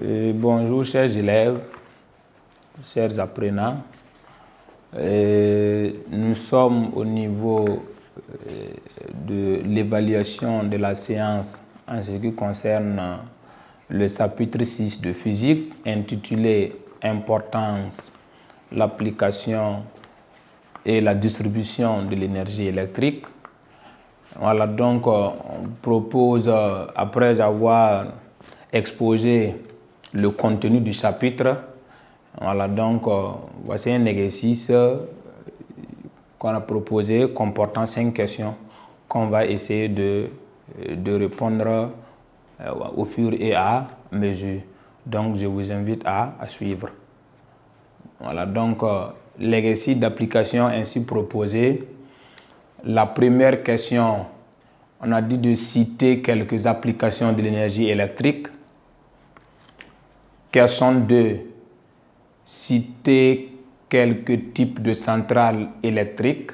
Bonjour chers élèves, chers apprenants. Nous sommes au niveau de l'évaluation de la séance en ce qui concerne le chapitre 6 de physique intitulé Importance, l'application et la distribution de l'énergie électrique. Voilà, donc on propose, après avoir exposé le contenu du chapitre, voilà, donc voici un exercice qu'on a proposé comportant 5 questions qu'on va essayer de répondre au fur et à mesure. Donc je vous invite à suivre. Voilà, donc l'exercice d'application ainsi proposé. La première question, on a dit de citer quelques applications de l'énergie électrique. Question 2, citer quelques types de centrales électriques.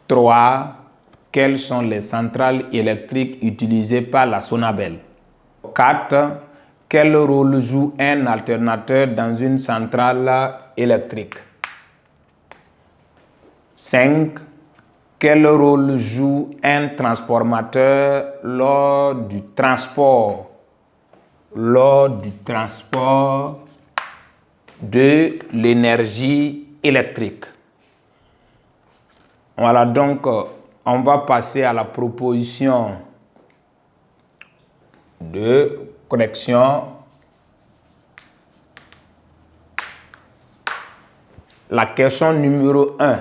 3, quelles sont les centrales électriques utilisées par la Sonabel? 4, quel rôle joue un alternateur dans une centrale électrique? 5, quel rôle joue un transformateur lors du transport de l'énergie électrique? Voilà, donc on va passer à la proposition de correction. La question numéro 1,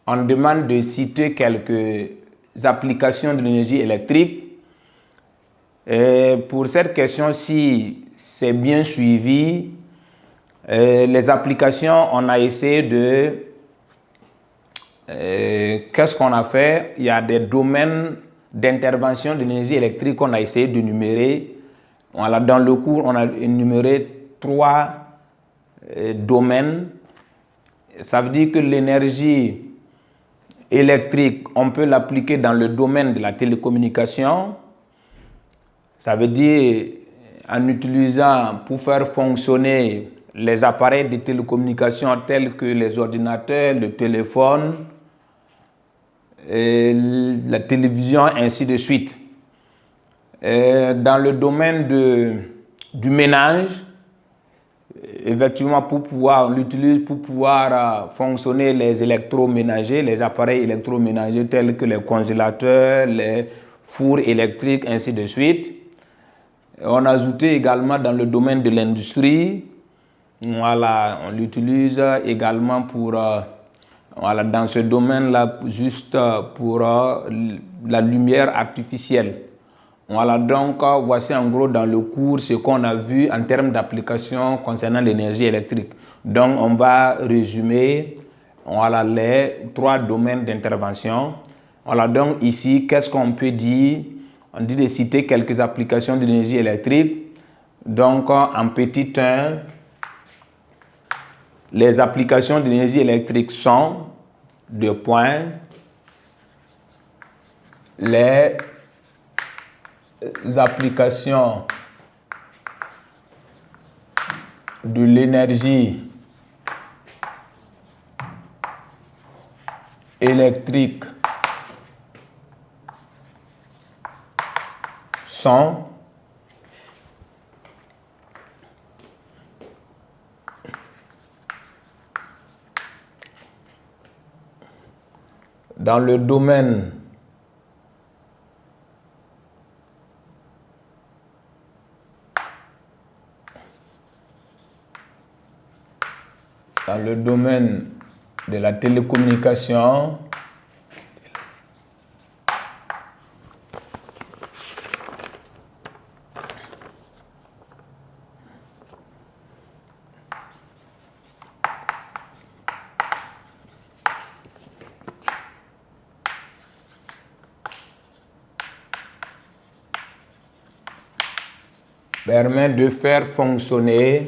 on demande de citer quelques applications de l'énergie électrique. Et pour cette question-ci, c'est bien suivi. Les applications, on a essayé de... qu'est-ce qu'on a fait? Il y a des domaines d'intervention de l'énergie électrique qu'on a essayé d'énumérer. Voilà, dans le cours, on a énuméré 3 domaines. Ça veut dire que l'énergie électrique, on peut l'appliquer dans le domaine de la télécommunication. Ça veut dire en utilisant pour faire fonctionner les appareils de télécommunication tels que les ordinateurs, le téléphone, la télévision, ainsi de suite. Dans le domaine du ménage, effectivement, on l'utilise pour pouvoir fonctionner les électroménagers, les appareils électroménagers tels que les congélateurs, les fours électriques, ainsi de suite. On a ajouté également dans le domaine de l'industrie, voilà, on l'utilise également pour, voilà, dans ce domaine-là, juste pour la lumière artificielle. Voilà, donc voici en gros dans le cours ce qu'on a vu en termes d'application concernant l'énergie électrique. Donc on va résumer, voilà, les 3 domaines d'intervention. Voilà, donc ici, qu'est-ce qu'on peut dire? On dit de citer quelques applications de l'énergie électrique. Donc en petit 1, les applications de l'énergie électrique sont, 2 points, les applications de l'énergie électrique sont dans le domaine de la télécommunication, permet de faire fonctionner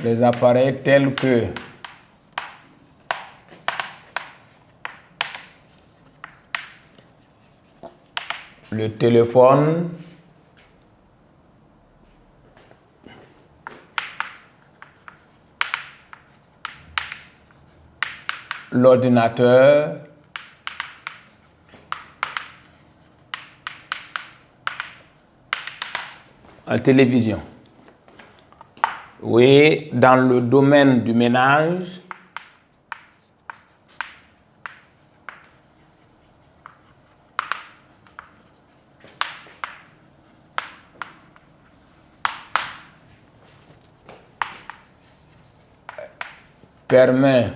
les appareils tels que le téléphone, l'ordinateur, la télévision. Oui, dans le domaine du ménage, permet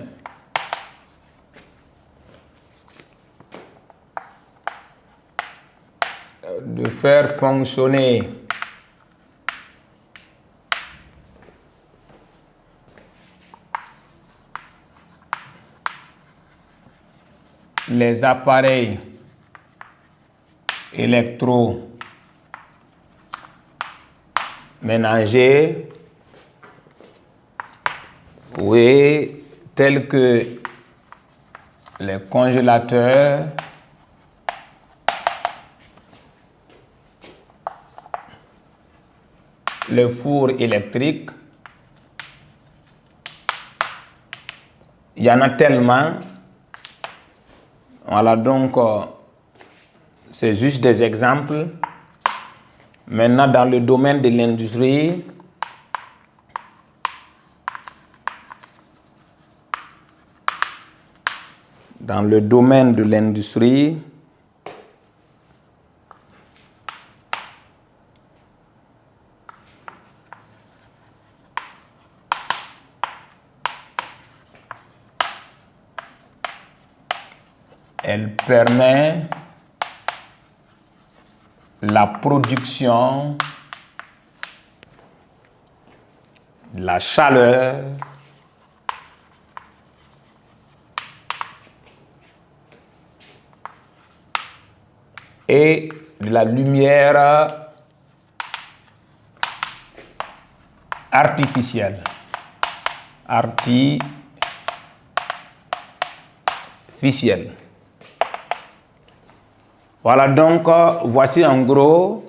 de faire fonctionner les appareils électroménagers, oui, tels que les congélateurs, le four électrique. Il y en a tellement. Voilà, donc, c'est juste des exemples. Maintenant, dans le domaine de l'industrie, elle permet la production de la chaleur et de la lumière artificielle. Voilà, donc voici en gros,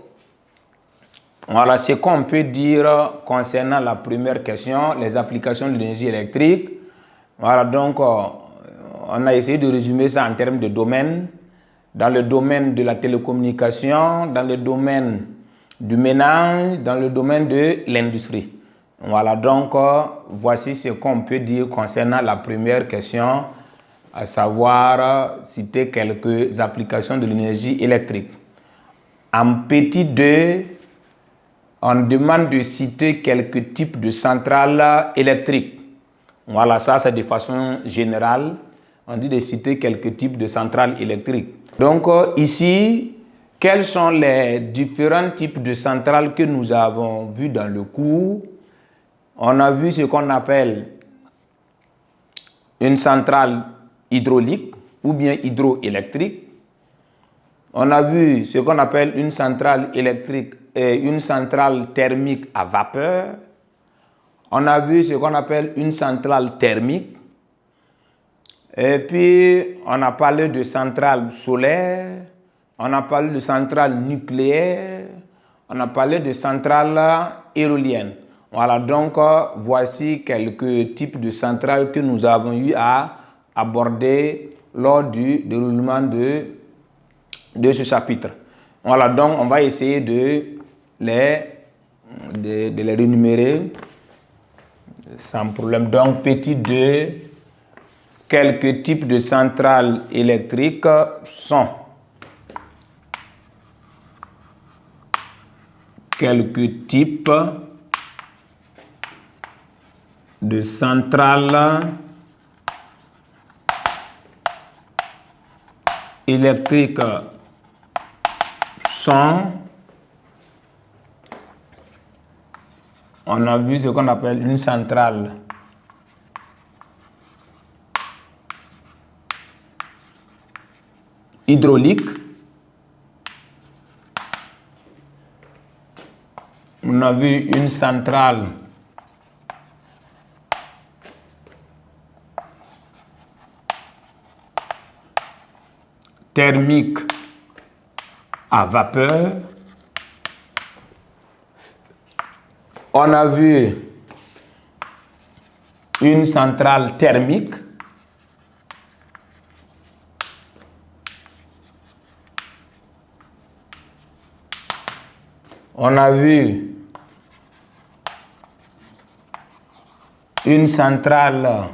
voilà ce qu'on peut dire concernant la première question, les applications de l'énergie électrique. Voilà, donc on a essayé de résumer ça en termes de domaine. Dans le domaine de la télécommunication, dans le domaine du ménage, dans le domaine de l'industrie. Voilà, donc voici ce qu'on peut dire concernant la première question, à savoir citer quelques applications de l'énergie électrique. En petit 2, on demande de citer quelques types de centrales électriques. Voilà, ça c'est de façon générale. On dit de citer quelques types de centrales électriques. Donc ici, quels sont les différents types de centrales que nous avons vus dans le cours? On a vu ce qu'on appelle une centrale hydraulique ou bien hydroélectrique. On a vu ce qu'on appelle une centrale électrique et une centrale thermique à vapeur. On a vu ce qu'on appelle une centrale thermique. Et puis, on a parlé de centrale solaire, on a parlé de centrale nucléaire, on a parlé de centrale éolienne. Voilà, donc voici quelques types de centrales que nous avons eu à aborder lors du déroulement de ce chapitre. Voilà, donc on va essayer de les rénumérer sans problème. Donc, petit 2. Quelques types de centrales électriques sont quelques types de centrales électriques sont, on a vu ce qu'on appelle une centrale hydraulique, on a vu une centrale thermique à vapeur. On a vu une centrale thermique. On a vu une centrale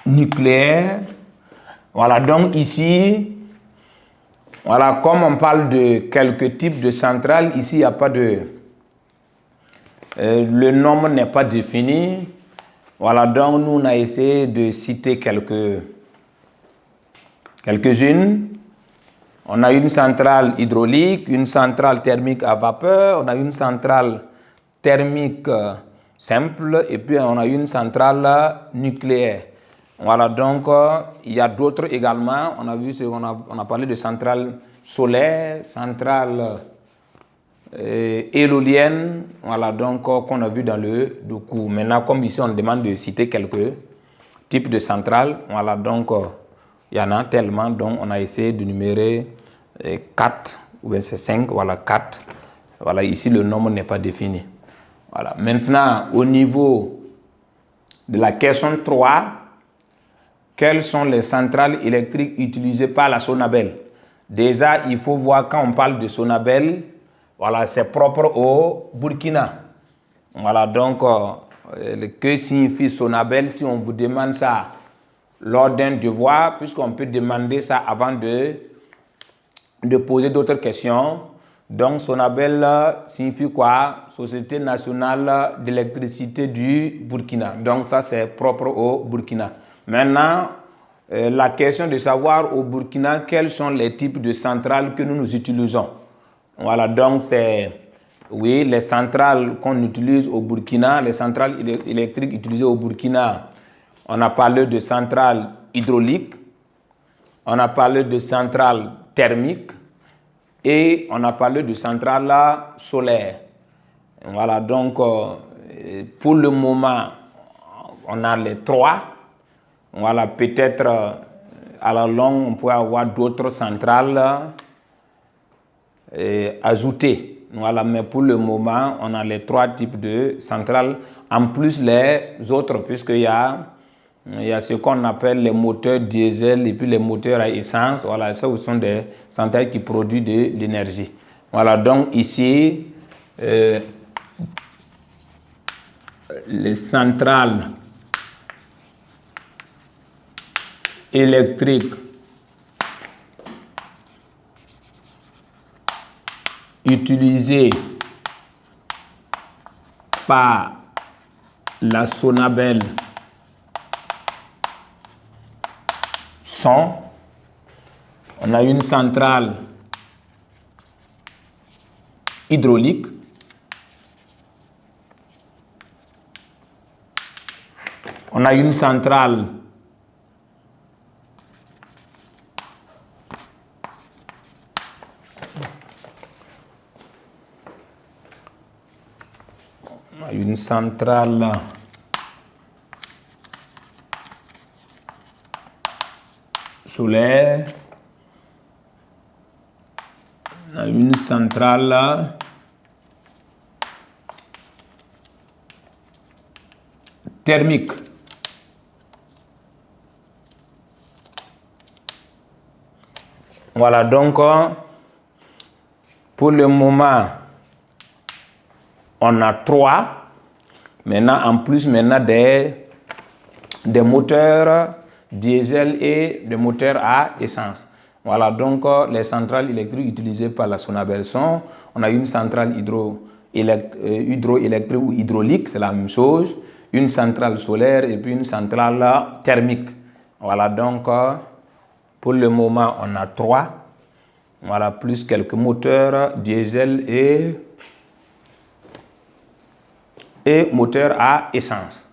nucléaire. Voilà, donc ici, voilà, comme on parle de quelques types de centrales, ici il n'y a pas de... le nombre n'est pas défini. Voilà, donc nous on a essayé de citer quelques-unes. On a une centrale hydraulique, une centrale thermique à vapeur, on a une centrale thermique simple et puis on a une centrale nucléaire. Voilà, donc il y a d'autres également. On a vu, on a parlé de centrales solaires, centrales éoliennes, voilà, donc qu'on a vu dans le cours. Maintenant, comme ici on demande de citer quelques types de centrales, voilà, donc il y en a tellement, donc on a essayé de numérer 4, ou bien c'est 5, voilà, 4. Voilà, ici le nombre n'est pas défini. Voilà. Maintenant, au niveau de la question 3, quelles sont les centrales électriques utilisées par la Sonabel? Déjà, il faut voir quand on parle de Sonabel, voilà, c'est propre au Burkina. Voilà, donc, que signifie Sonabel si on vous demande ça lors d'un devoir, puisqu'on peut demander ça avant de poser d'autres questions. Donc, Sonabel signifie quoi? Société nationale d'électricité du Burkina. Donc, ça, c'est propre au Burkina. Maintenant, la question de savoir au Burkina quels sont les types de centrales que nous utilisons. Voilà, donc c'est, oui, les centrales qu'on utilise au Burkina, les centrales électriques utilisées au Burkina. On a parlé de centrales hydrauliques, on a parlé de centrales thermiques et on a parlé de centrales solaires. Voilà, donc pour le moment, on a les trois. Voilà, peut-être à la longue, on pourrait avoir d'autres centrales ajoutées. Voilà, mais pour le moment, on a les trois types de centrales, en plus les autres, puisqu'il y a ce qu'on appelle les moteurs diesel et puis les moteurs à essence. Voilà, ça sont des centrales qui produisent de l'énergie. Voilà, donc ici, les centrales électriques utilisées par la Sonabel sont, on a une centrale hydraulique, on a une centrale solaire, on a une centrale thermique. Voilà, donc pour le moment, on a trois. Maintenant, en plus, des moteurs diesel et des moteurs à essence. Voilà, donc les centrales électriques utilisées par la Sonabel sont, on a une centrale hydroélectrique ou hydraulique, c'est la même chose, une centrale solaire et puis une centrale thermique. Voilà, donc pour le moment, on a trois. Voilà, plus quelques moteurs diesel et moteurs à essence.